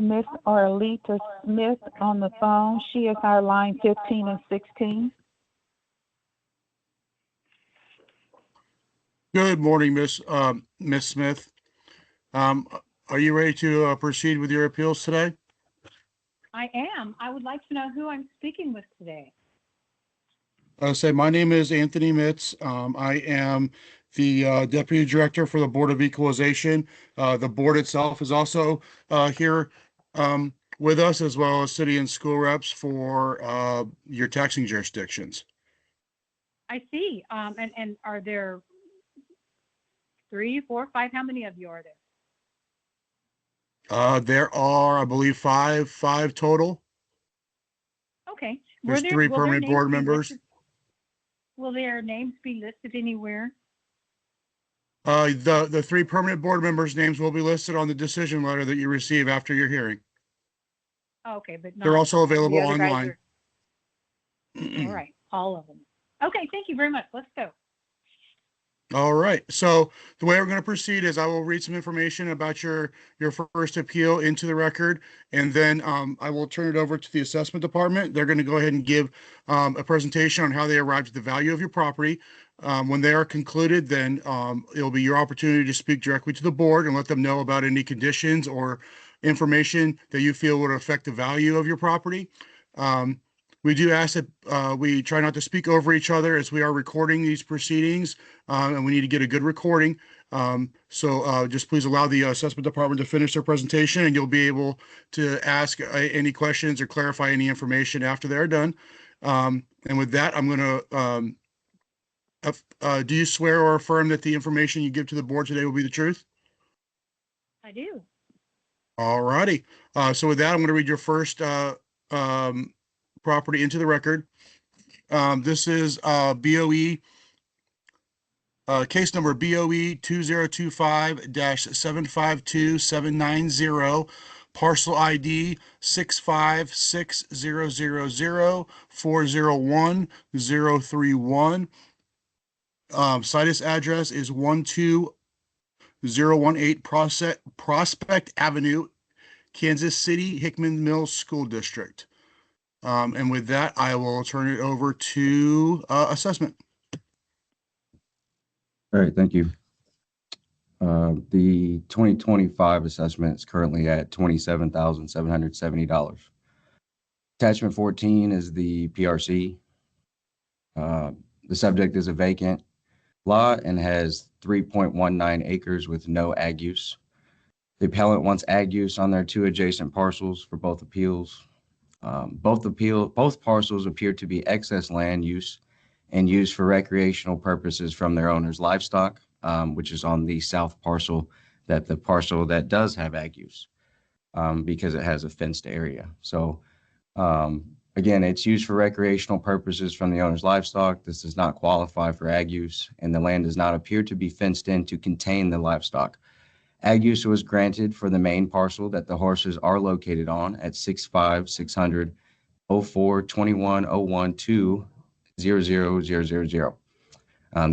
Miss Arleta Smith on the phone. She is our line 15 and 16. Good morning, Miss Smith. Are you ready to proceed with your appeals today? I am. I would like to know who I'm speaking with today. My name is Anthony Mitz. I am the Deputy Director for the Board of Equalization. The board itself is also here with us, as well as city and school reps for your taxing jurisdictions. I see. And are there 3, 4, 5? How many of you are there? There are, I believe, five total. Okay. There's 3 permanent board members. Will their names be listed anywhere? The 3 permanent board members' names will be listed on the decision letter that you receive after your hearing. Okay, but not, they're also available the other online. All right, all of them. Okay, thank you very much. Let's go. All right. So the way we're going to proceed is I will read some information about your first appeal into the record, and then I will turn it over to the assessment department. They're going to go ahead and give a presentation on how they arrived at the value of your property. When they are concluded, then it'll be your opportunity to speak directly to the board and let them know about any conditions or information that you feel would affect the value of your property. We do ask that we try not to speak over each other as we are recording these proceedings, and we need to get a good recording. So just please allow the assessment department to finish their presentation, and you'll be able to ask any questions or clarify any information after they're done. And with that, I'm going to, do you swear or affirm that the information you give to the board today will be the truth? I do. All righty. So with that, I'm going to read your first property into the record. This is BOE, case number BOE 2025-752790, parcel ID 65600040131. Situs address is 12018 Prospect Avenue, Kansas City, Hickman Mills School District. And with that, I will turn it over to assessment. All right, thank you. The 2025 assessment is currently at $27,770. Attachment 14 is the PRC. The subject is a vacant lot and has 3.19 acres with no ag use. The appellant wants ag use on their 2 adjacent parcels for both appeals. Both parcels appear to be excess land use and used for recreational purposes from their owner's livestock, which is on the south parcel, the parcel that does have ag use, because it has a fenced area. So again, it's used for recreational purposes from the owner's livestock. This does not qualify for ag use, and the land does not appear to be fenced in to contain the livestock. Ag use was granted for the main parcel that the horses are located on at 65600 042101200000.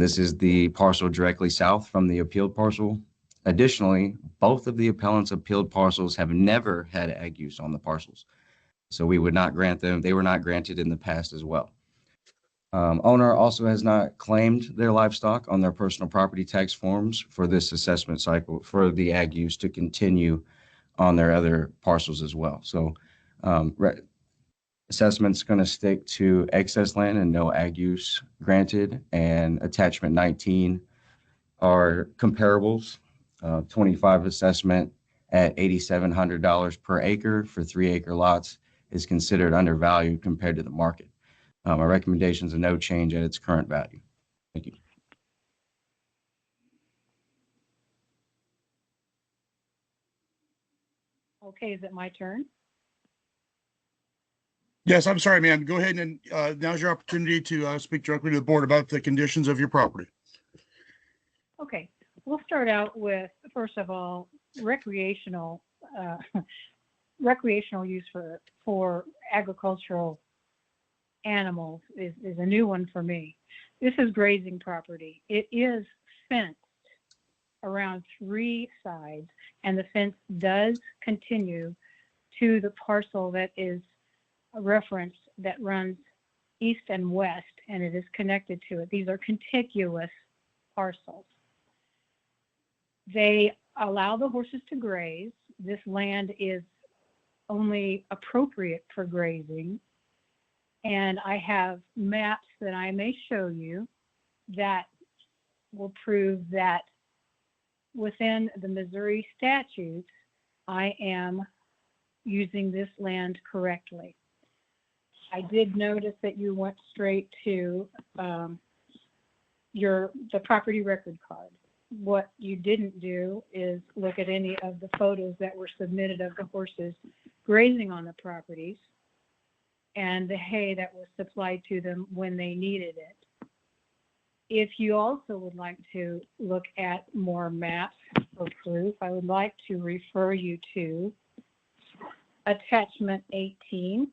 This is the parcel directly south from the appealed parcel. Additionally, both of the appellant's appealed parcels have never had ag use on the parcels, so we would not grant them. They were not granted in the past as well. Owner also has not claimed their livestock on their personal property tax forms for this assessment cycle for the ag use to continue on their other parcels as well. So assessment's going to stick to excess land and no ag use granted, and attachment 19 are comparables. 25 assessment at $8,700 per acre for 3-acre lots is considered undervalued compared to the market. My recommendation is a no change at its current value. Thank you. Okay, is it my turn? Yes, I'm sorry, ma'am. Go ahead and now's your opportunity to speak directly to the board about the conditions of your property. Okay, we'll start out with, first of all, recreational use for agricultural animals is a new one for me. This is grazing property. It is fenced around 3 sides, and the fence does continue to the parcel that is a reference that runs east and west, and it is connected to it. These are contiguous parcels. They allow the horses to graze. This land is only appropriate for grazing. And I have maps that I may show you that will prove that within the Missouri statutes, I am using this land correctly. I did notice that you went straight to the property record card. What you didn't do is look at any of the photos that were submitted of the horses grazing on the properties and the hay that was supplied to them when they needed it. If you also would like to look at more maps for proof, I would like to refer you to attachment 18,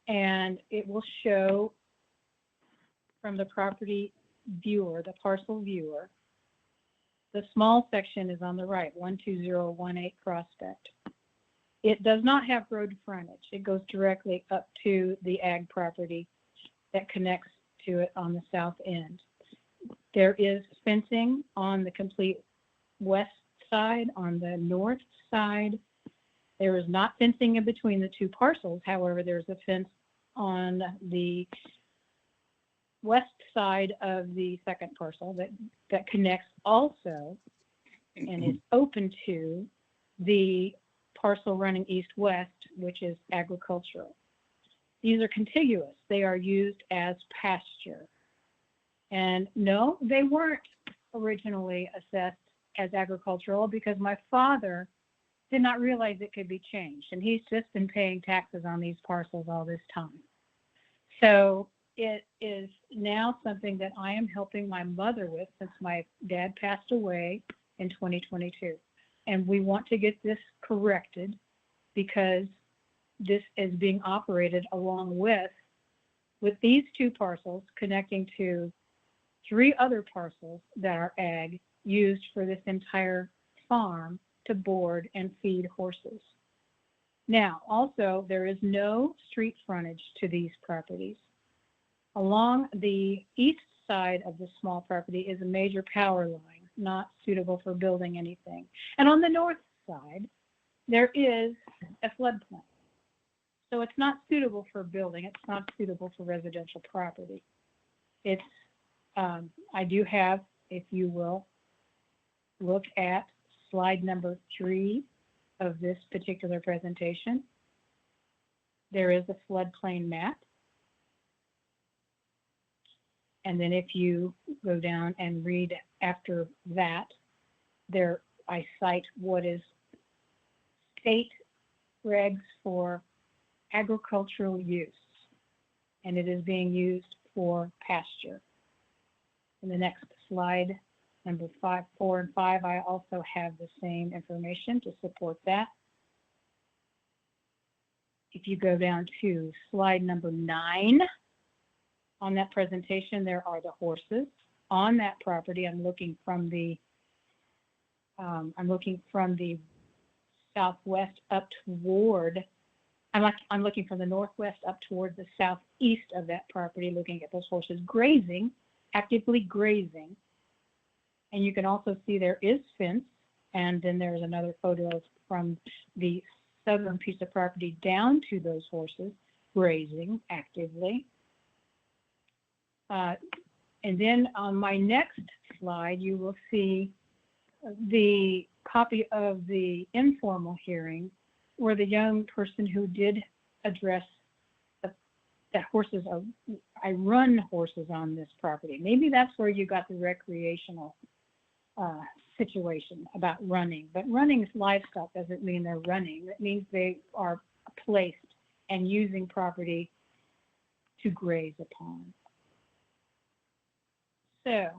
and it will show from the property viewer, the parcel viewer. The small section is on the right, 12018 Prospect. It does not have road frontage. It goes directly up to the ag property that connects to it on the south end. There is fencing on the complete west side. On the north side, there is not fencing in between the two parcels. However, there's a fence on the west side of the second parcel that connects also and is open to the parcel running east-west, which is agricultural. These are contiguous. They are used as pasture. And no, they weren't originally assessed as agricultural because my father did not realize it could be changed. And he's just been paying taxes on these parcels all this time. So it is now something that I am helping my mother with since my dad passed away in 2022. And we want to get this corrected because this is being operated along with these two parcels connecting to 3 other parcels that are ag used for this entire farm to board and feed horses. Now, also, there is no street frontage to these properties. Along the east side of the small property is a major power line, not suitable for building anything. And on the north side, there is a floodplain. So it's not suitable for building. It's not suitable for residential property. It's, I do have, if you will, look at slide number 3 of this particular presentation. There is a floodplain map. And then if you go down and read after that, there I cite what is state regs for agricultural use, and it is being used for pasture. In the next slide, number 5, 4, and 5, I also have the same information to support that. If you go down to slide number 9, on that presentation, there are the horses on that property. I'm looking from the southwest up toward. I'm looking from the northwest up toward the southeast of that property, looking at those horses grazing, actively grazing. And you can also see there is fence, and then there's another photo from the southern piece of property down to those horses grazing actively. And then on my next slide, you will see the copy of the informal hearing where the young person who did address that horses are, I run horses on this property. Maybe that's where you got the recreational situation about running. But running is livestock doesn't mean they're running. It means they are placed and using property to graze upon. So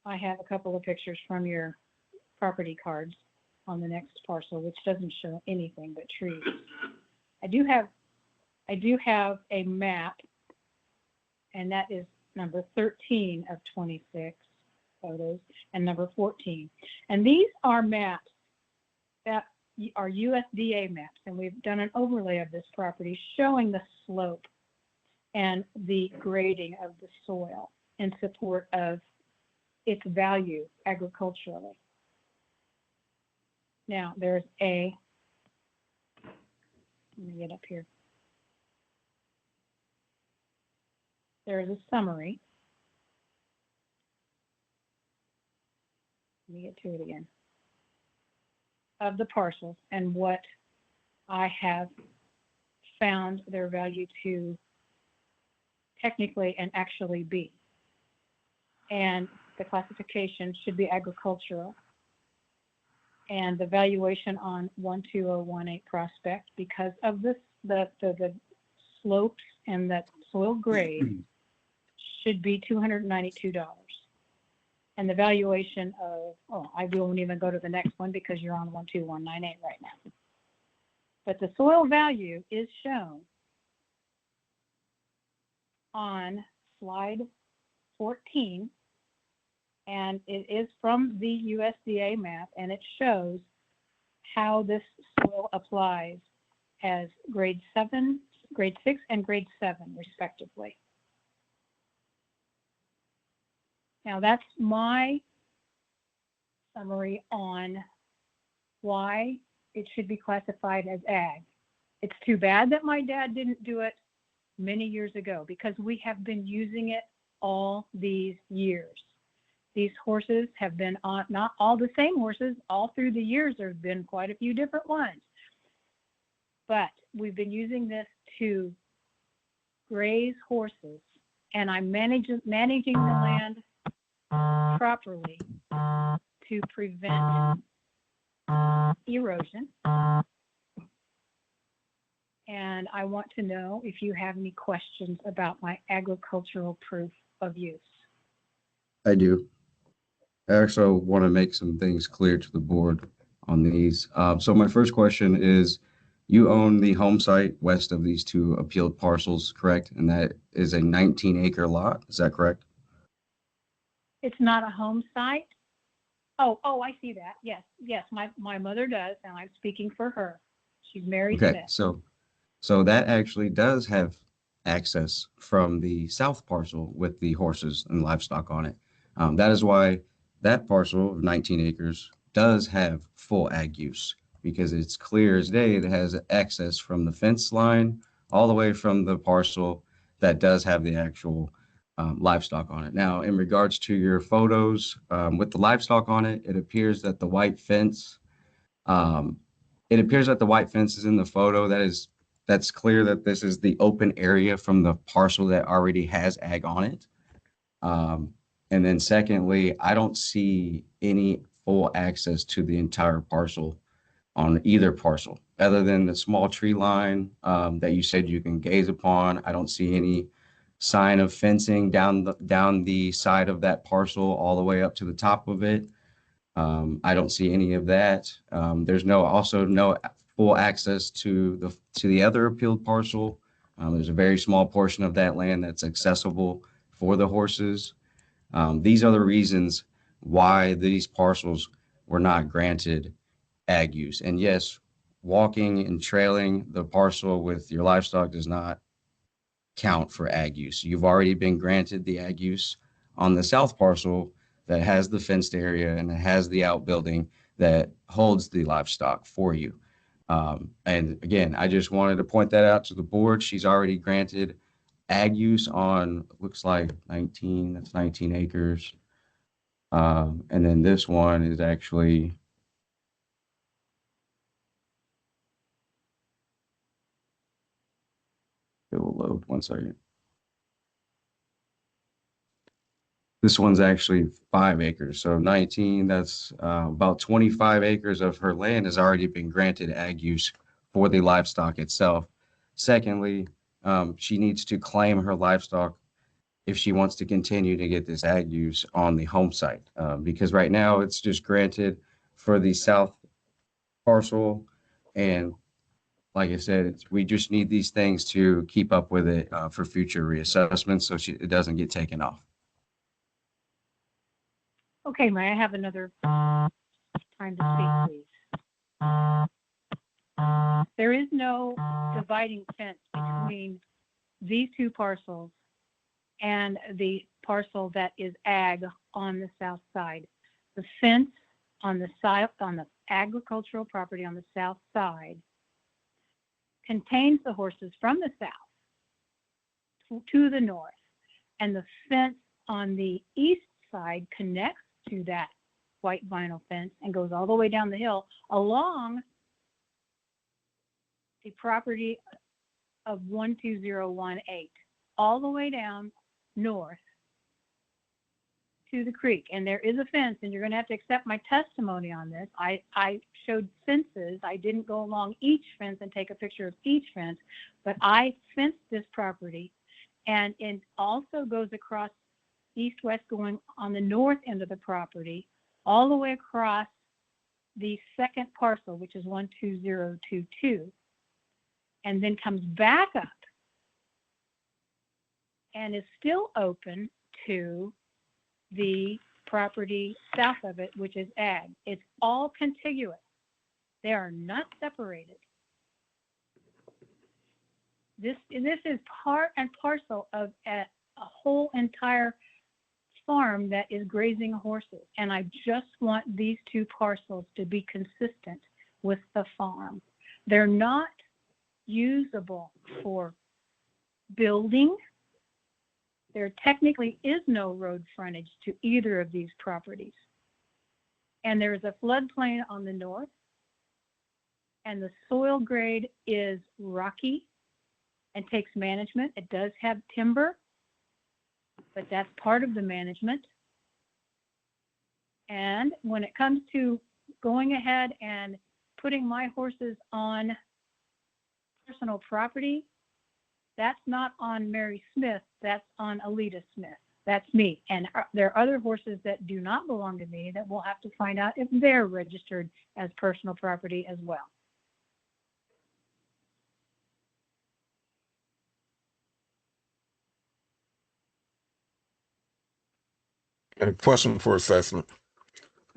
I have a couple of pictures from your property cards on the next parcel, which doesn't show anything but trees. I do have a map, and that is number 13 of 26 photos and number 14. And these are maps that our USDA maps, and we've done an overlay of this property showing the slope and the grading of the soil in support of its value agriculturally. Now, let me get up here. There's a summary. Let me get to it again. Of the parcels and what I have found their value to technically and actually be. And the classification should be agricultural. And the valuation on 12018 Prospect, because of this, the slopes and the soil grade, should be $292. And the valuation of, I won't even go to the next one because you're on 12198 right now. But the soil value is shown on slide 14, and it is from the USDA map, and it shows how this soil applies as grade 6, and grade 7, respectively. Now, that's my summary on why it should be classified as ag. It's too bad that my dad didn't do it many years ago, because we have been using it all these years. These horses have been on, not all the same horses, all through the years. There have been quite a few different ones. But we've been using this to graze horses, and I'm managing the land properly to prevent erosion. And I want to know if you have any questions about my agricultural proof of use. I do. I also want to make some things clear to the board on these. So my first question is, you own the home site west of these two appealed parcels, correct? And that is a 19-acre lot, is that correct? It's not a home site? Oh, I see that. Yes, my mother does, and I'm speaking for her. She's Mary Okay, Smith. so that actually does have access from the south parcel with the horses and livestock on it. That is why that parcel of 19 acres does have full ag use, because it's clear as day that it has access from the fence line all the way from the parcel that does have the actual livestock on it. Now, in regards to your photos with the livestock on it, it appears that the white fence, is in the photo. That's clear that this is the open area from the parcel that already has ag on it. And then secondly, I don't see any full access to the entire parcel on either parcel, other than the small tree line that you said you can gaze upon. I don't see any sign of fencing down the side of that parcel all the way up to the top of it. I don't see any of that. There's also no full access to the other appealed parcel. There's a very small portion of that land that's accessible for the horses. These are the reasons why these parcels were not granted ag use. And yes, walking and trailing the parcel with your livestock does not count for ag use. You've already been granted the ag use on the south parcel that has the fenced area and it has the outbuilding that holds the livestock for you. And again, I just wanted to point that out to the board. She's already granted ag use on, looks like 19 acres. And then this one is actually, it will load, 1 second. This one's actually 5 acres. So 19, that's about 25 acres of her land has already been granted ag use for the livestock itself. Secondly, she needs to claim her livestock if she wants to continue to get this ag use on the home site, because right now it's just granted for the south parcel. And like I said, we just need these things to keep up with it for future reassessments so it doesn't get taken off. Okay, may I have another time to speak, please? There is no dividing fence between these two parcels and the parcel that is ag on the south side. The fence on the side, on the agricultural property on the south side, contains the horses from the south to the north, and the fence on the east side connects to that white vinyl fence and goes all the way down the hill along the property of 12018, all the way down north to the creek. And there is a fence, and you're going to have to accept my testimony on this. I showed fences. I didn't go along each fence and take a picture of each fence, but I fenced this property, and it also goes across east-west, going on the north end of the property, all the way across the second parcel, which is 12022, and then comes back up and is still open to the property south of it, which is ag. It's all contiguous. They are not separated. This is part and parcel of a whole entire farm that is grazing horses. And I just want these two parcels to be consistent with the farm. They're not usable for building. There technically is no road frontage to either of these properties. And there is a floodplain on the north, and the soil grade is rocky and takes management. It does have timber, but that's part of the management. And when it comes to going ahead and putting my horses on personal property, that's not on Mary Smith, that's on Alita Smith. That's me. And there are other horses that do not belong to me that we'll have to find out if they're registered as personal property as well. And a question for assessment.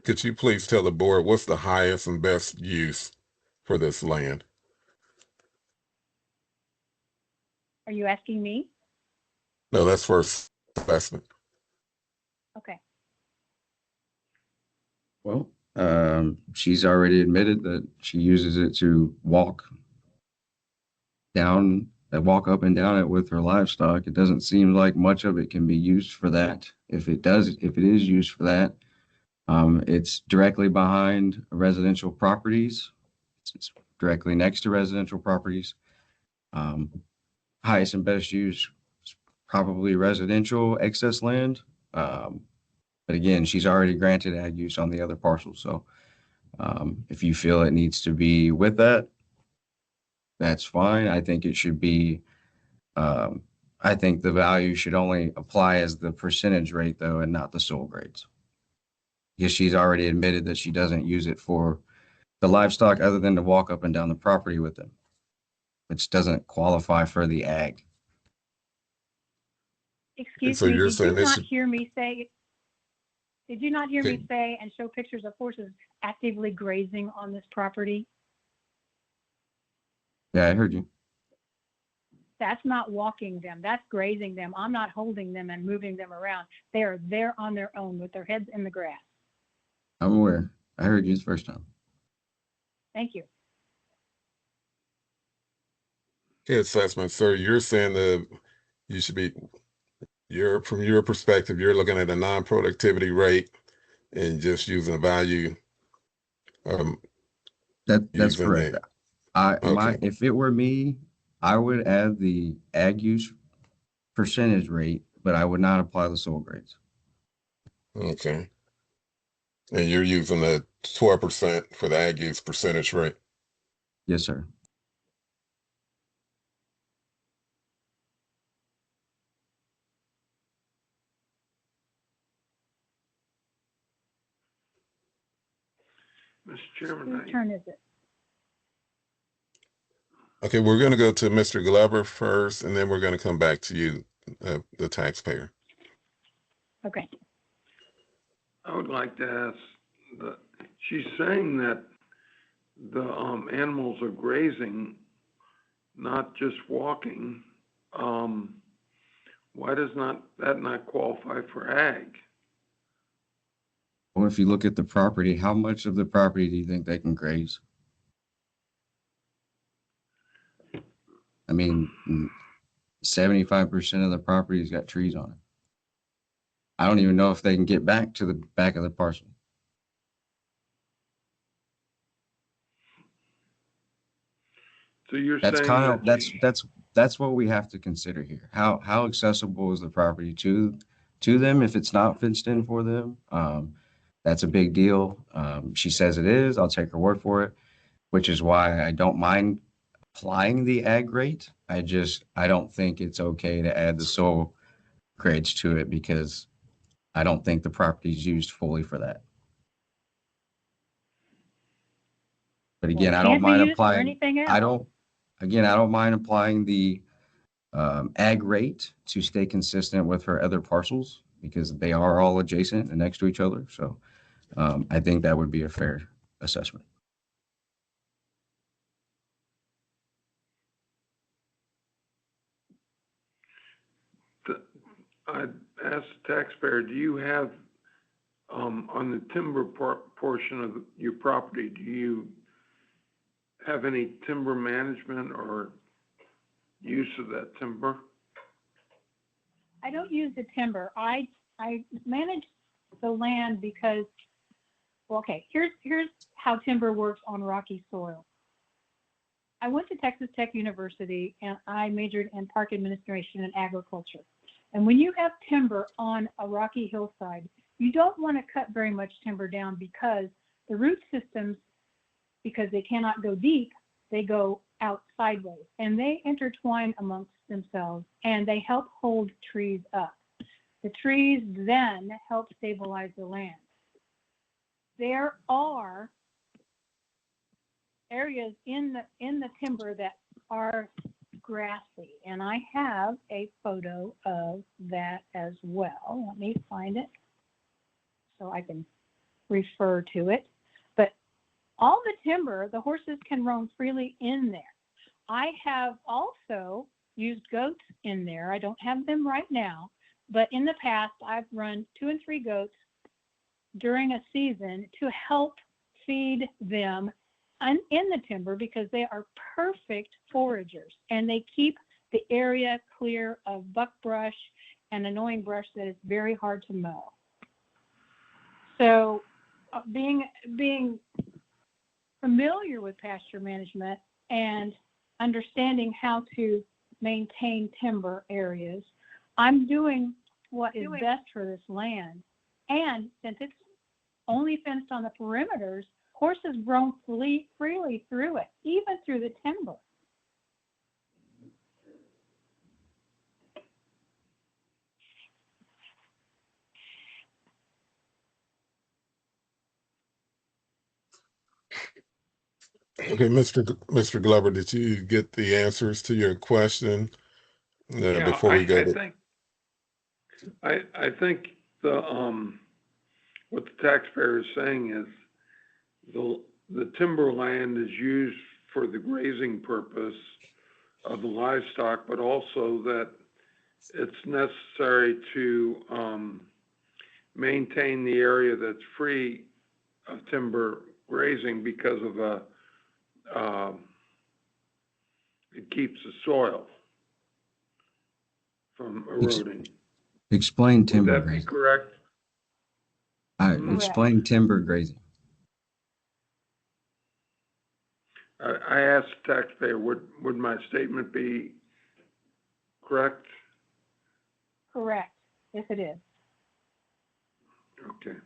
Could you please tell the board what's the highest and best use for this land? Are you asking me? No, that's for assessment. Okay. Well, she's already admitted that she uses it to walk up and down it with her livestock. It doesn't seem like much of it can be used for that. If it is used for that, it's directly behind residential properties. It's directly next to residential properties. Highest and best use is probably residential excess land. But again, she's already granted ag use on the other parcels. So if you feel it needs to be with that, that's fine. I think it should be, I think the value should only apply as the percentage rate though, and not the soil grades. Because she's already admitted that she doesn't use it for the livestock other than to walk up and down the property with them, which doesn't qualify for the ag. Excuse So me, you're did you saying this not should- hear me say, did you not hear me Okay. say and show pictures of horses actively grazing on this property? Yeah, I heard you. That's not walking them, that's grazing them. I'm not holding them and moving them around. They are there on their own with their heads in the grass. I'm aware. I heard you the first time. Thank you. Okay, assessment, sir, you're saying that you should be, from your perspective, you're looking at a non-productivity rate and just using a value. That's Using correct. the- My Okay. if it were me, I would add the ag use percentage rate, but I would not apply the soil grades. Okay. And you're using the 12% for the ag use percentage rate. Yes, sir. Mr. Chairman, Whose turn is it? Okay, we're going to go to Mr. Glover first, and then we're going to come back to you, the taxpayer. Okay. I would like to ask, she's saying that the animals are grazing, not just walking, why does that not qualify for ag? Well, if you look at the property, how much of the property do you think they can graze? I mean, 75% of the property's got trees on it. I don't even know if they can get back to the back of the parcel. So you're That's saying kind of that that's what we have to consider here. How accessible is the property to them if it's not fenced in for them? That's a big deal. She says it is. I'll take her word for it, which is why I don't mind applying the ag rate. I don't think it's okay to add the soil grades to it because I don't think the property is used fully for that. But again, I don't Can't be mind used for applying. anything else. I don't mind applying the ag rate to stay consistent with her other parcels because they are all adjacent and next to each other. So I think that would be a fair assessment. I'd ask the taxpayer, do you have, on the timber portion of your property, do you have any timber management or use of that timber? I don't use the timber. I manage the land because, well, okay, here's how timber works on rocky soil. I went to Texas Tech University and I majored in park administration and agriculture. And when you have timber on a rocky hillside, you don't want to cut very much timber down because the root systems, because they cannot go deep, they go out sideways and they intertwine amongst themselves and they help hold trees up. The trees then help stabilize the land. There are areas in the timber that are grassy, and I have a photo of that as well. Let me find it so I can refer to it. But all the timber, the horses can roam freely in there. I have also used goats in there. I don't have them right now, but in the past, I've run 2 and 3 goats during a season to help feed them in the timber because they are perfect foragers and they keep the area clear of buckbrush and annoying brush that is very hard to mow. So being familiar with pasture management and understanding how to maintain timber areas, I'm doing what is best for this land. And since it's only fenced on the perimeters, horses roam freely through it, even through the timber. Okay, Mr. Glover, did you get the answers to your question before we go to? I think the what the taxpayer is saying is the timberland is used for the grazing purpose of the livestock, but also that it's necessary to maintain the area that's free of timber grazing because of it keeps the soil from eroding. Explain timber Would that be grazing. correct? Explain timber grazing. I asked the taxpayer, would my statement be correct? Correct. Yes, it is. Okay.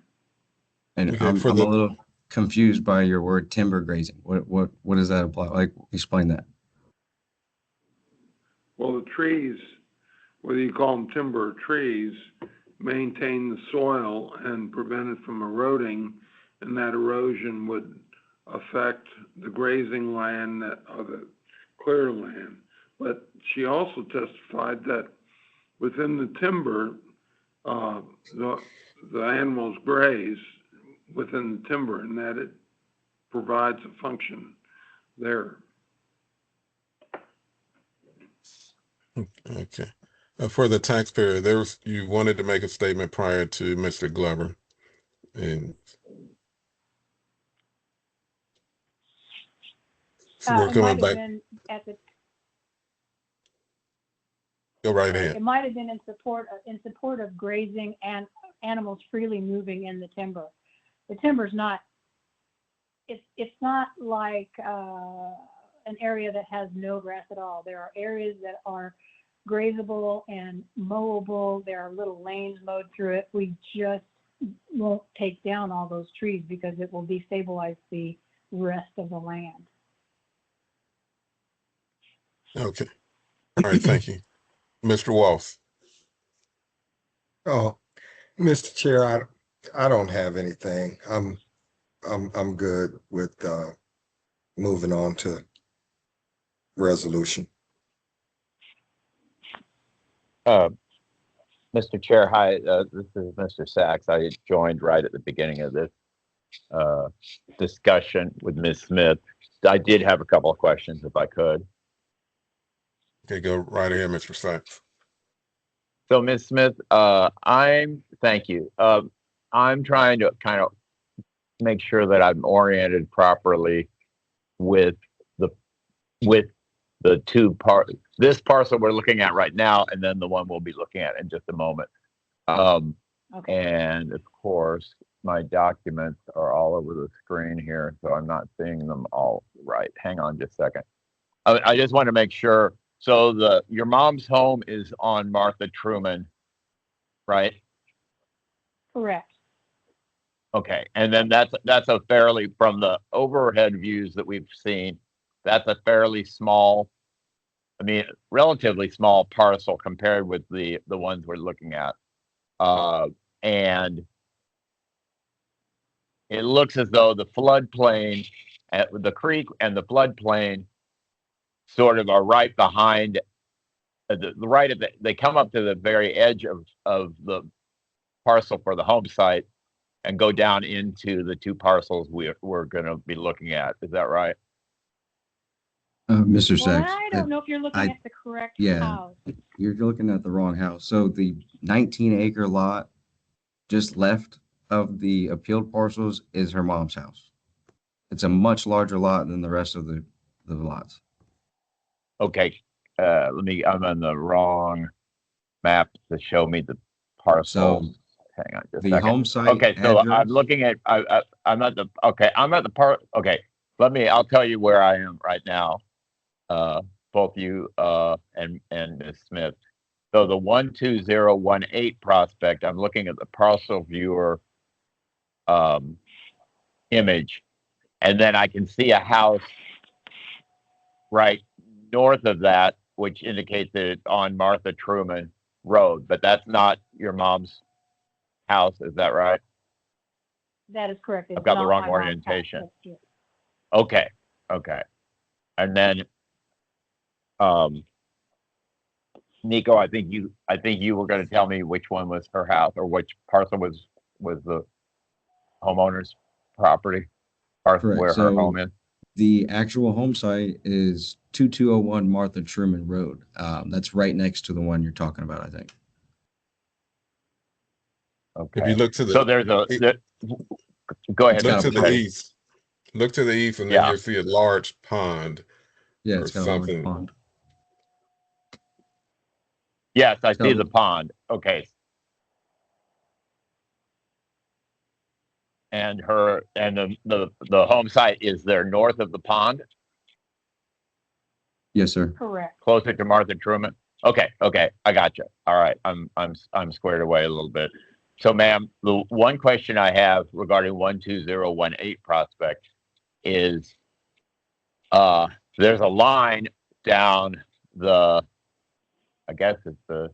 And Okay, I'm a little confused by your word timber grazing. What does that apply? Like, explain that. Well, the trees, whether you call them timber or trees, maintain the soil and prevent it from eroding, and that erosion would affect the grazing land or the clear land. But she also testified that within the timber, the animals graze within the timber, and that it provides a function there. Okay. For the taxpayer, you wanted to make a statement prior to Mr. Glover. And so we're It coming might have back. been at the, Go right sorry, ahead. it might have been in support of grazing and animals freely moving in the timber. The timber's not, it's not like an area that has no grass at all. There are areas that are grazable and mowable. There are little lanes mowed through it. We just won't take down all those trees because it will destabilize the rest of the land. Okay. All right. Thank you. Mr. Walsh. Oh, Mr. Chair, I don't have anything. I'm good with moving on to resolution. Mr. Chair, hi, this is Mr. Sachs. I joined right at the beginning of this discussion with Ms. Smith. I did have a couple of questions if I could. Okay, go right ahead, Mr. Sachs. So Ms. Smith, thank you. I'm trying to kind of make sure that I'm oriented properly with the this parcel we're looking at right now, and then the one we'll be looking at in just a moment. Okay. And of course, my documents are all over the screen here, so I'm not seeing them all right. Hang on just a second. I just want to make sure. So your mom's home is on Martha Truman, right? Correct. Okay, and then that's a fairly, from the overhead views that we've seen, that's a fairly small, I mean, relatively small parcel compared with the ones we're looking at. And it looks as though the floodplain, the creek and the floodplain sort of are right behind, they come up to the very edge of the parcel for the home site and go down into the two parcels we're going to be looking at. Is that right? Mr. Well, Sachs, I don't know if you're looking at the correct house. you're looking at the wrong house. So the 19-acre lot just left of the appealed parcels is her mom's house. It's a much larger lot than the rest of the lots. Okay. I'm on the wrong map to show me the parcel. So hang on just the a second. home site Okay, so address, I'm looking at, I'm at the part, okay. I'll tell you where I am right now. Both you and Ms. Smith. So the 12018 prospect, I'm looking at the Parcel Viewer image, and then I can see a house right north of that, which indicates that it's on Martha Truman Road, but that's not your mom's house, is that right? That is correct. It's I've got the not wrong my mom's orientation. house. That's Okay. And then Nico, I think you were going to tell me which one was her house, or which parcel was the homeowner's property, parcel Correct. where her So home is. the actual home site is 2201 Martha Truman Road. That's right next to the one you're talking about, I think. Okay. If you look to the, So go ahead. look to the Okay. east. Look to the east, and then Yeah. you'll see a large pond Yeah, or it's got a large something. pond. Yes, I see So- the pond. Okay. And the home site is there north of the pond, Yes, sir. correct. closer to Martha Truman. Okay, I got you. All right, I'm squared away a little bit. So, ma'am, the one question I have regarding 12018 prospect is, there's a line down the, I guess it's the,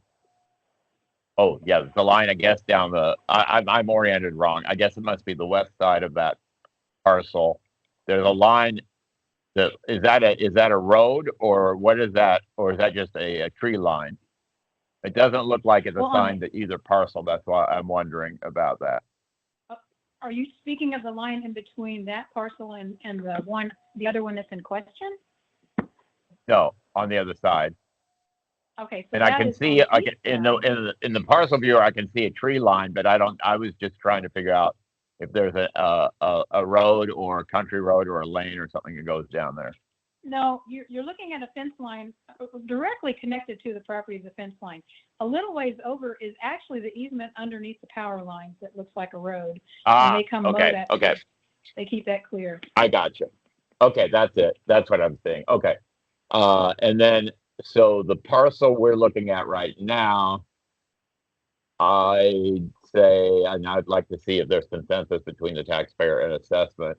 oh yeah, the line, I guess down the, I'm oriented wrong. I guess it must be the west side of that parcel. There's a line that, is that a road, or what is that? Or is that just a tree line? It doesn't look like it's Well, assigned to either parcel. That's why I'm wondering about that. Are you speaking of the line in between that parcel and the other one that's in question? No, on the other side. Okay, so And I that can is on see, the I east can, in side. the parcel viewer, I can see a tree line, but I was just trying to figure out if there's a road or a country road or a lane or something that goes down there. No, you're looking at a fence line directly connected to the property of the fence line. A little ways over is actually the easement underneath the power lines that looks like a road. And they come mow Okay, that. okay. They keep that clear. I got you. Okay, that's it. That's what I'm saying. Okay. And then, so the parcel we're looking at right now, I'd say, and I'd like to see if there's consensus between the taxpayer and assessment.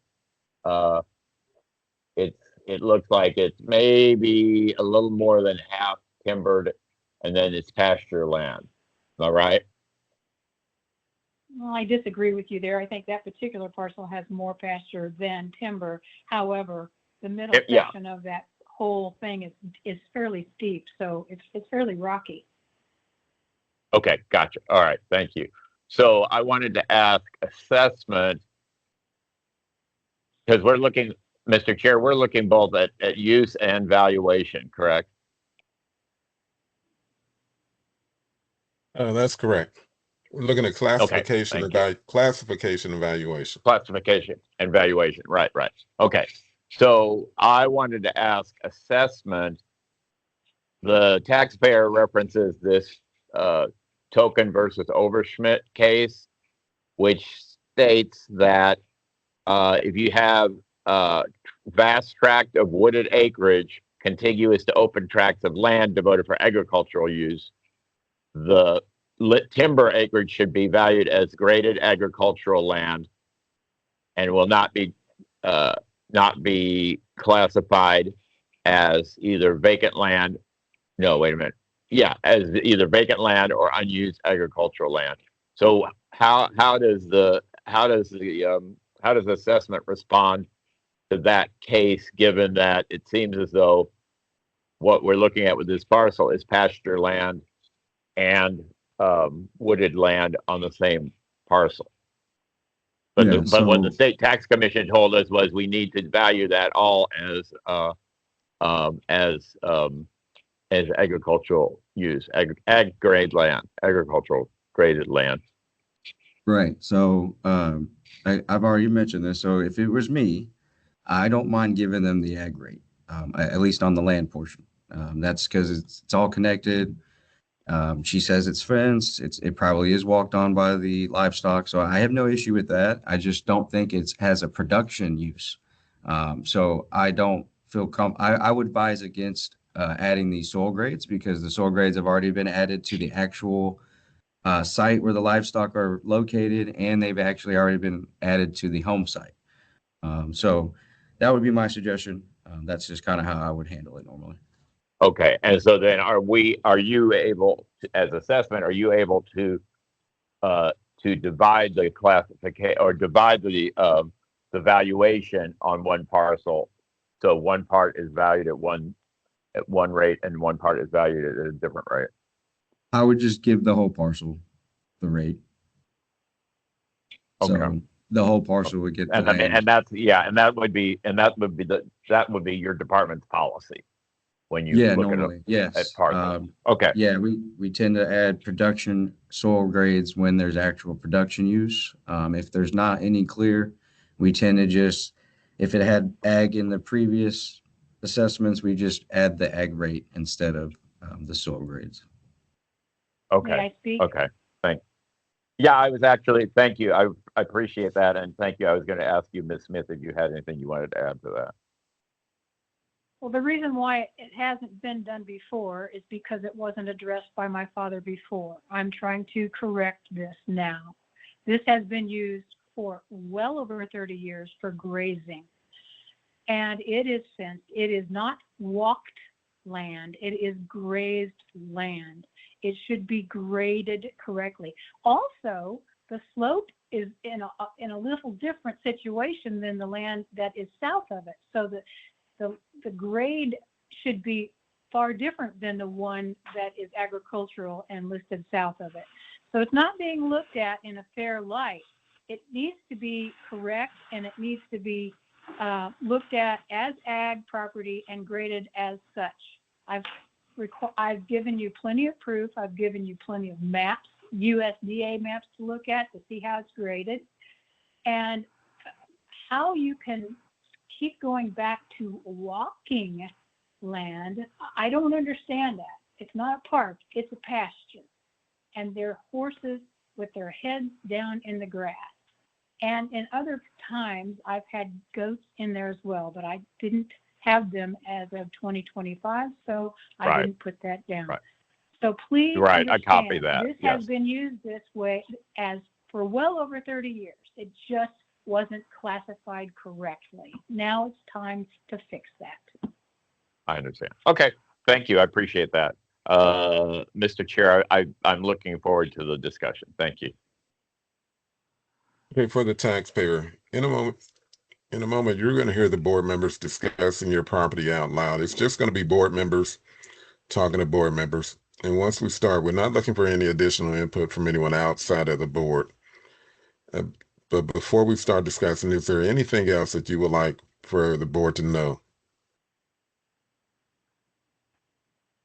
It looks like it's maybe a little more than half timbered, and then it's pasture land. All right. Well, I disagree with you there. I think that particular parcel has more pasture than timber. However, the middle Yeah. section of that whole thing is fairly steep, so it's fairly rocky. Okay, gotcha. All right, thank you. So I wanted to ask assessment, because we're looking, Mr. Chair, we're looking both at use and valuation, correct? That's correct. We're looking at classification thank you. classification evaluation. Classification and valuation, right. Okay, so I wanted to ask assessment, the taxpayer references this token versus Overschmidt case, which states that if you have a vast tract of wooded acreage contiguous to open tracts of land devoted for agricultural use, the timber acreage should be valued as graded agricultural land and will not be classified as either vacant land. No, wait a minute. Yeah, as either vacant land or unused agricultural land. So how does assessment respond to that case, given that it seems as though what we're looking at with this parcel is pasture land and wooded land on the same parcel? But Yeah, but what the so state tax commission told us was we need to value that all as agricultural use, ag grade land, agricultural graded land. right. So I've already mentioned this. So if it was me, I don't mind giving them the ag rate, at least on the land portion. That's because it's all connected. She says it's fenced. It probably is walked on by the livestock. So I have no issue with that. I just don't think it has a production use. So I don't feel I would advise against adding these soil grades, because the soil grades have already been added to the actual site where the livestock are located, and they've actually already been added to the home site. So that would be my suggestion. That's just kind of how I would handle it normally. Okay, and so then are you able to, as assessment, are you able to divide the classification or divide the valuation on one parcel, so one part is valued at one rate and one part is valued at a different rate? I would just give the whole parcel the rate. Okay. So the whole parcel would get the And I mean, land. that would be your department's policy when you Yeah, look normally, at yes. parcels. Okay. Yeah, we tend to add production soil grades when there's actual production use. If there's not any clear, we tend to just, if it had ag in the previous assessments, we just add the ag rate instead of the soil grades. Okay. May I speak? Okay. Thanks. Yeah, I was actually, thank you. I appreciate that. And thank you. I was going to ask you, Ms. Smith, if you had anything you wanted to add to that. Well, the reason why it hasn't been done before is because it wasn't addressed by my father before. I'm trying to correct this now. This has been used for well over 30 years for grazing. And it is fenced. It is not walked land. It is grazed land. It should be graded correctly. Also, the slope is in a little different situation than the land that is south of it. So the grade should be far different than the one that is agricultural and listed south of it. So it's not being looked at in a fair light. it needs to be correct, and it needs to be looked at as ag property and graded as such. I've given you plenty of proof. I've given you plenty of maps, USDA maps to look at to see how it's graded, and how you can keep going back to walking land. I don't understand that. It's not a park, it's a pasture. And there are horses with their heads down in the grass. And in other times, I've had goats in there as well, but I didn't have them as of 2025, so I didn't put that down. Right. So please Right, I copy understand, that, this yes. has been used this way as for well over 30 years. It just wasn't classified correctly. Now it's time to fix that. I understand. Okay, thank you. I appreciate that. Mr. Chair, I'm looking forward to the discussion. Thank you. Okay, for the taxpayer, in a moment, you're going to hear the board members discussing your property out loud. It's just going to be board members talking to board members. And once we start, we're not looking for any additional input from anyone outside of the board. But before we start discussing, is there anything else that you would like for the board to know?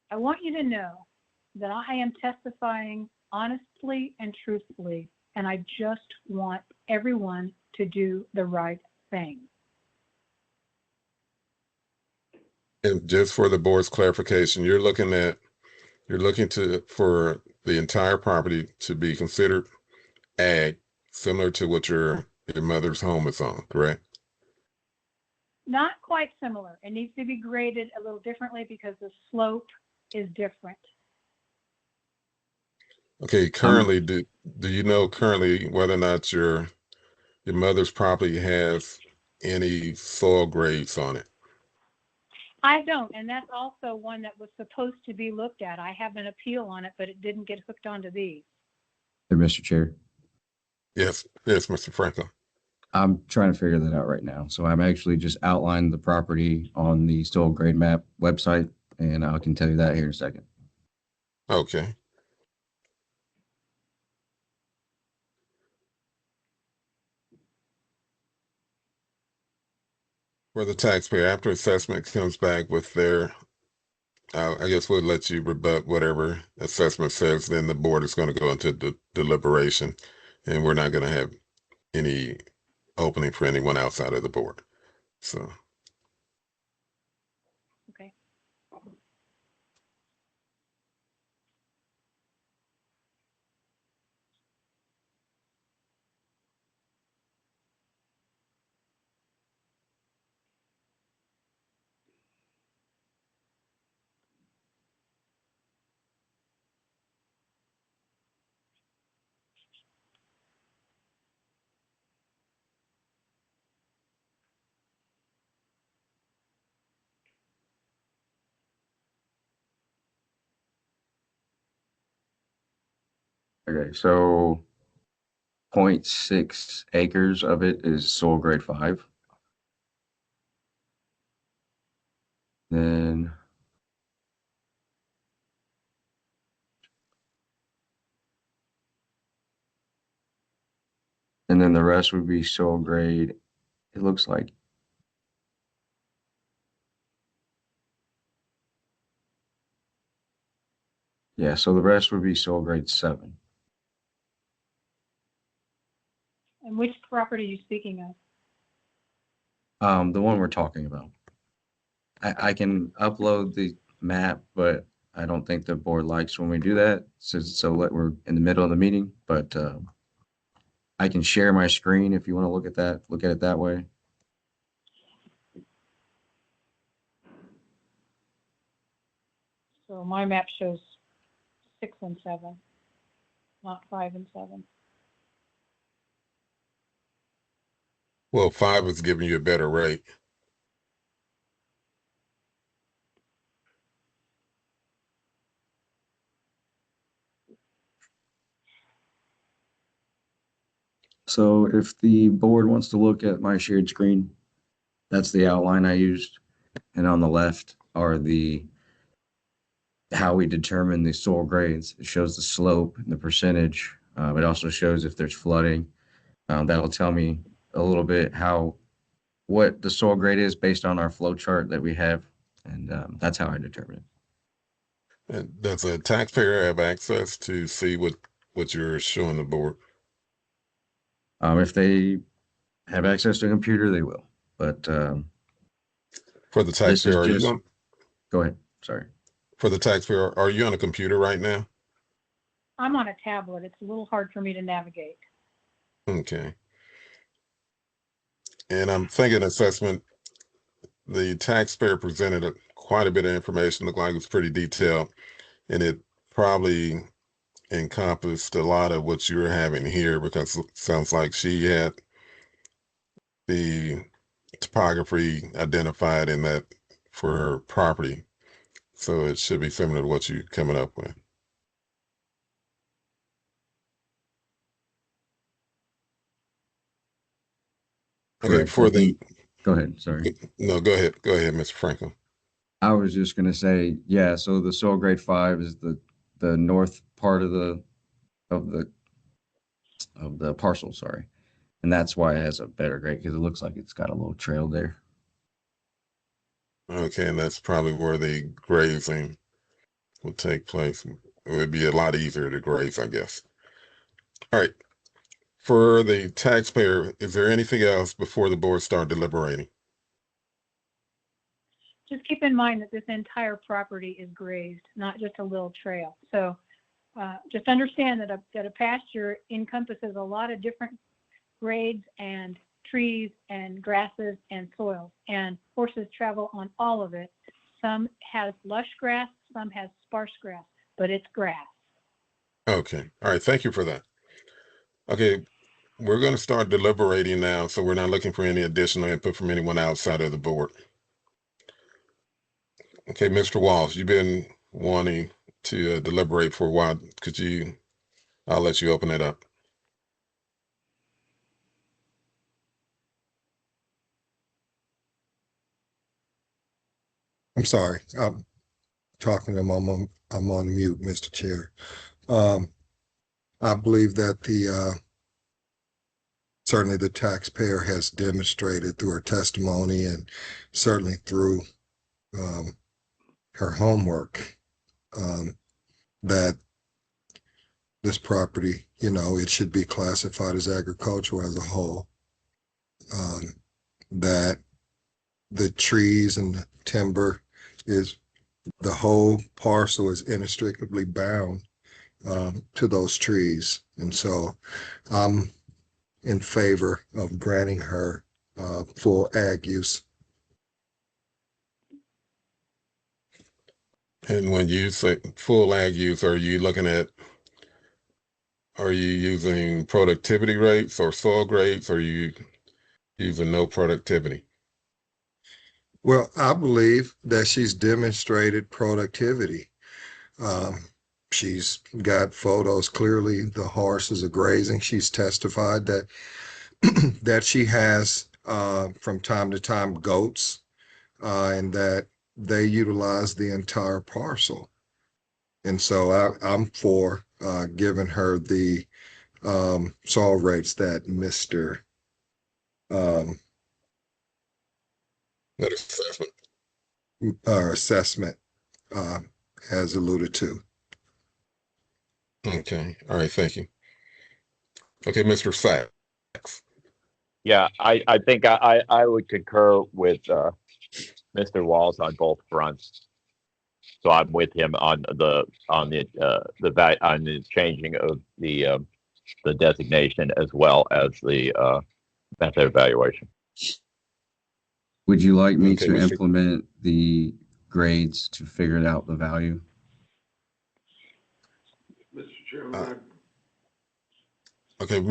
I want you to know that I am testifying honestly and truthfully, and I just want everyone to do the right thing. And just for the board's clarification, you're looking for the entire property to be considered ag, similar to what your mother's home is on, correct? Not quite similar. It needs to be graded a little differently because the slope is different. Okay, currently, do you know currently whether or not your mother's property has any soil grades on it? I don't, and that's also one that was supposed to be looked at. I have an appeal on it, but it didn't get hooked onto these. Mr. Chair, Yes, Mr. Franklin. I'm trying to figure that out right now. So I'm actually just outlining the property on the soil grade map website, and I can tell you that here in a second. Okay. For the taxpayer, after assessment comes back with their, I guess we'll let you rebut whatever assessment says, then the board is going to go into deliberation, and we're not going to have any opening for anyone outside of the board. So. Okay. Okay, so 0.6 acres of it is soil grade 5. Then and then the rest would be soil grade, it looks like. Yeah, so the rest would be soil grade 7. And which property are you speaking of? The one we're talking about. I can upload the map, but I don't think the board likes when we do that. So we're in the middle of the meeting, but I can share my screen if you want to look at it that way. So my map shows 6 and 7, not 5 and 7. Well, 5 is giving you a better rate. So if the board wants to look at my shared screen, that's the outline I used. And on the left are how we determine the soil grades. It shows the slope and the percentage. It also shows if there's flooding. That'll tell me a little bit what the soil grade is based on our flow chart that we have, and that's how I determine it. And does a taxpayer have access to see what you're showing the board? If they have access to a computer, they will. But For the this is taxpayer, are you just, on, go ahead. Sorry. for the taxpayer, are you on a computer right now? I'm on a tablet. It's a little hard for me to navigate. Okay. And I'm thinking assessment, the taxpayer presented quite a bit of information, looked like it was pretty detailed, and it probably encompassed a lot of what you're having here, because it sounds like she had the topography identified in that for her property. So it should be similar to what you're coming up with. Okay, Correct. for the, Go ahead. Sorry. no, go ahead. Go ahead, Mr. Franklin. I was just going to say, yeah, so the soil grade 5 is the north part of the parcel, sorry. And that's why it has a better grade, because it looks like it's got a little trail there. Okay, and that's probably where the grazing will take place. It would be a lot easier to graze, I guess. All right. For the taxpayer, is there anything else before the board start deliberating? Just keep in mind that this entire property is grazed, not just a little trail. So just understand that a pasture encompasses a lot of different grades and trees and grasses and soils, and horses travel on all of it. Some has lush grass, some has sparse grass, but it's grass. Okay. All right. Thank you for that. Okay. We're going to start deliberating now, so we're not looking for any additional input from anyone outside of the board. Okay, Mr. Walsh, you've been wanting to deliberate for a while. I'll let you open it up. I'm sorry. I'm talking to him. I'm on mute, Mr. Chair. I believe that certainly the taxpayer has demonstrated through her testimony and certainly through her homework that this property, it should be classified as agricultural as a whole. That the trees and the timber the whole parcel is inextricably bound to those trees. And so I'm in favor of granting her full ag use. And when you say full ag use, are you using productivity rates or soil grades, or are you using no productivity? Well, I believe that she's demonstrated productivity. She's got photos. Clearly, the horses are grazing. She's testified that that she has from time to time goats, and that they utilize the entire parcel. And so I'm for giving her the soil rates that Mr. Um, That assessment. assessment has alluded to. Okay. All right. Thank you. Okay, Mr. Sachs. Yeah, I think I would concur with Mr. Walls on both fronts. So I'm with him on the changing of the designation as well as the method evaluation. Would you like me Okay, to Mr. implement the grades to figure out the value? Mr. Chairman, Okay,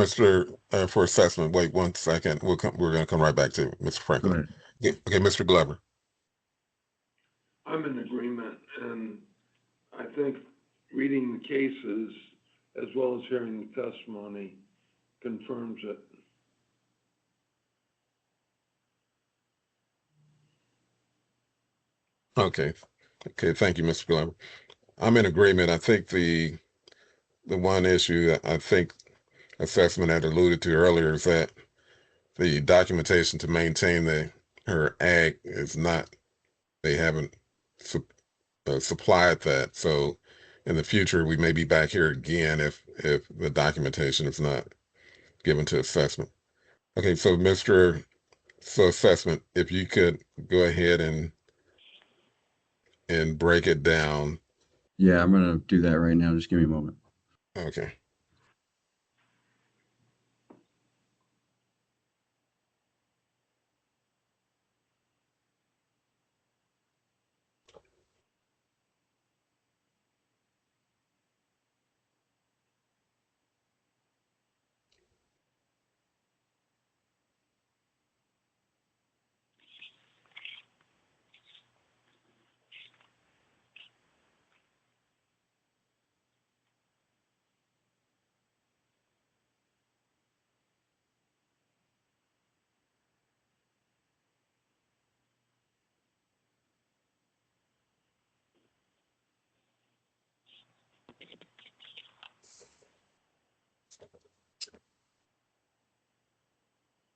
for assessment, wait 1 second. We're going to come right back to Mr. Go Franklin. ahead. Okay, Mr. Glover. I'm in agreement, and I think reading the cases as well as hearing the testimony confirms it. Okay. Okay, thank you, Mr. Glover. I'm in agreement. I think the one issue, I think assessment had alluded to earlier is that the documentation to maintain her ag is not, they haven't supplied that. So in the future, we may be back here again if the documentation is not given to assessment. Okay, so assessment, if you could go ahead and break it down. Yeah, I'm gonna do that right now. Just give me a moment. Okay.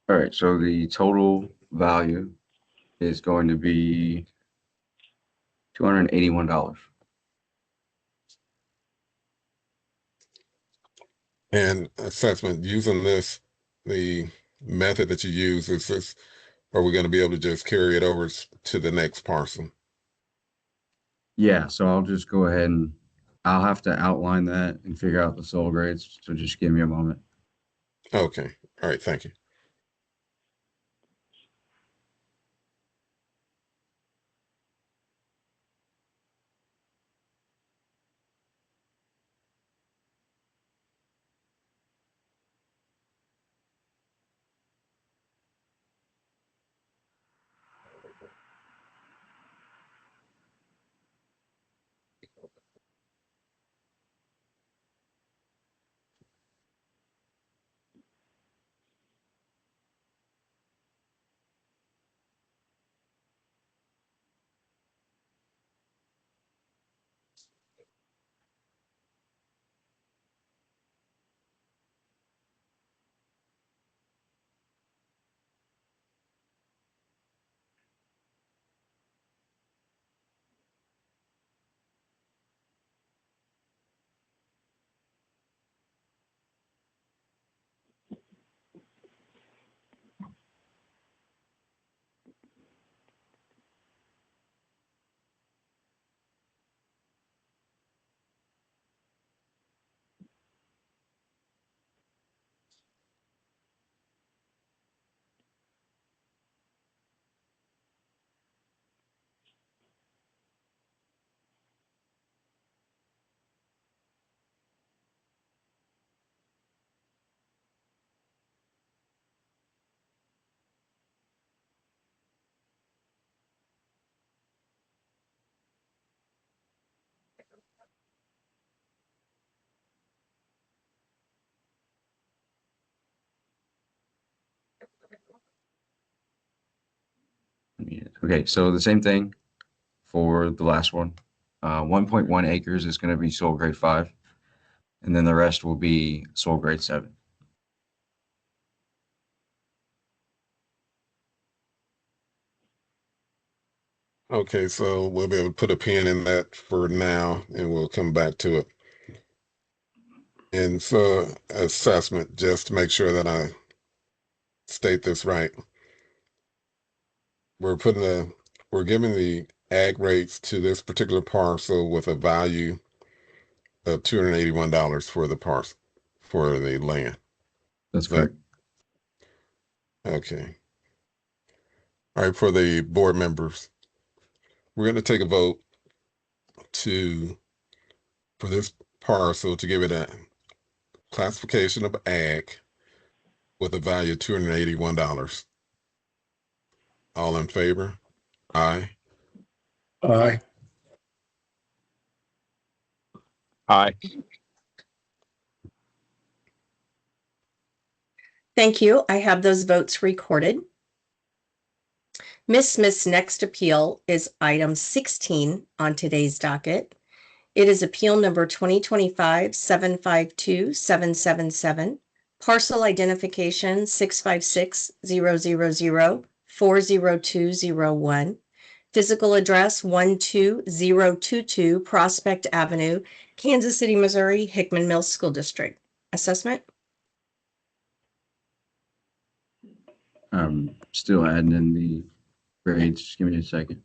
All right, so the total value is going to be $281. And assessment using the method that you use, is this, are we going to be able to just carry it over to the next parcel? Yeah, so I'll just go ahead and I'll have to outline that and figure out the soil grades. So just give me a moment. Okay. All right. Thank you. Okay, so the same thing for the last one. 1.1 acres is going to be soil grade 5, and then the rest will be soil grade 7. Okay. So we'll be able to put a pin in that for now and we'll come back to it. And so assessment, just to make sure that I state this right. We're giving the ag rates to this particular parcel with a value of $281 for the parcel, for the land. That's correct. Okay. All right, for the board members, we're going to take a vote for this parcel to give it a classification of ag with a value of $281. All in favor? Aye. Aye. Aye. Thank you. I have those votes recorded. Ms. Smith's next appeal is item 16 on today's docket. It is appeal number 2025-752-777 Parcel identification 656-000-40201. Physical address 12022 Prospect Avenue, Kansas City, Missouri, Hickman Mills School District. Assessment? Still adding in the grades. Just give me a second.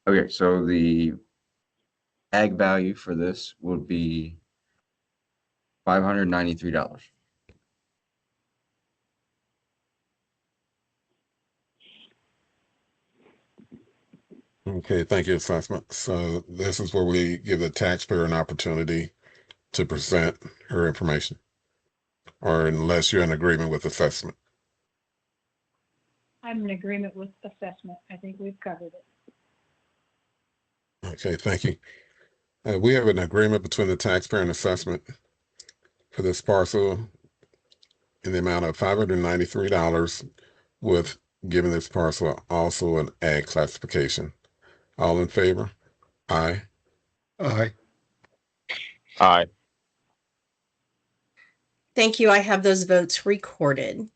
Okay, so the ag value for this would be $593. Okay, thank you, assessment. So this is where we give the taxpayer an opportunity to present her information, or unless you're in agreement with assessment. I'm in agreement with assessment. I think we've covered it. Okay, thank you. We have an agreement between the taxpayer and assessment for this parcel in the amount of $593 with giving this parcel also an ag classification. All in favor? Aye. Aye. Aye. Thank you. I have those votes recorded.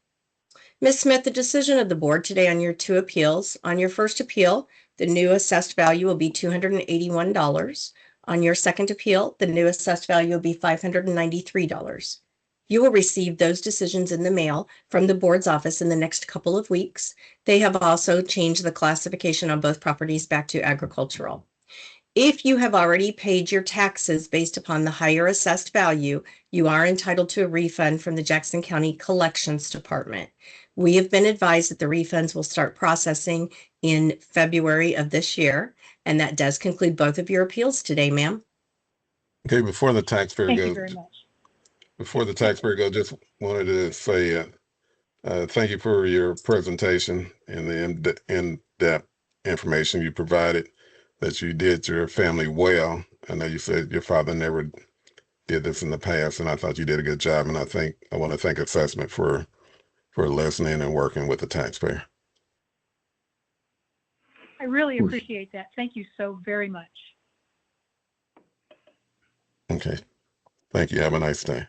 Ms. Smith, the decision of the board today on your two appeals. On your first appeal, the new assessed value will be $281. On your second appeal, the new assessed value will be $593. You will receive those decisions in the mail from the board's office in the next couple of weeks. They have also changed the classification on both properties back to agricultural. If you have already paid your taxes based upon the higher assessed value, you are entitled to a refund from the Jackson County Collections Department. We have been advised that the refunds will start processing in February of this year, and that does conclude both of your appeals today, ma'am. Okay, before the taxpayer Thank you goes, very much. just wanted to say thank you for your presentation and the in-depth information you provided, that you did your family well. I know you said your father never did this in the past, and I thought you did a good job. And I want to thank assessment for listening and working with the taxpayer. I really appreciate that. Thank you so very much. Okay. Thank you. Have a nice day.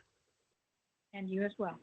And you as well.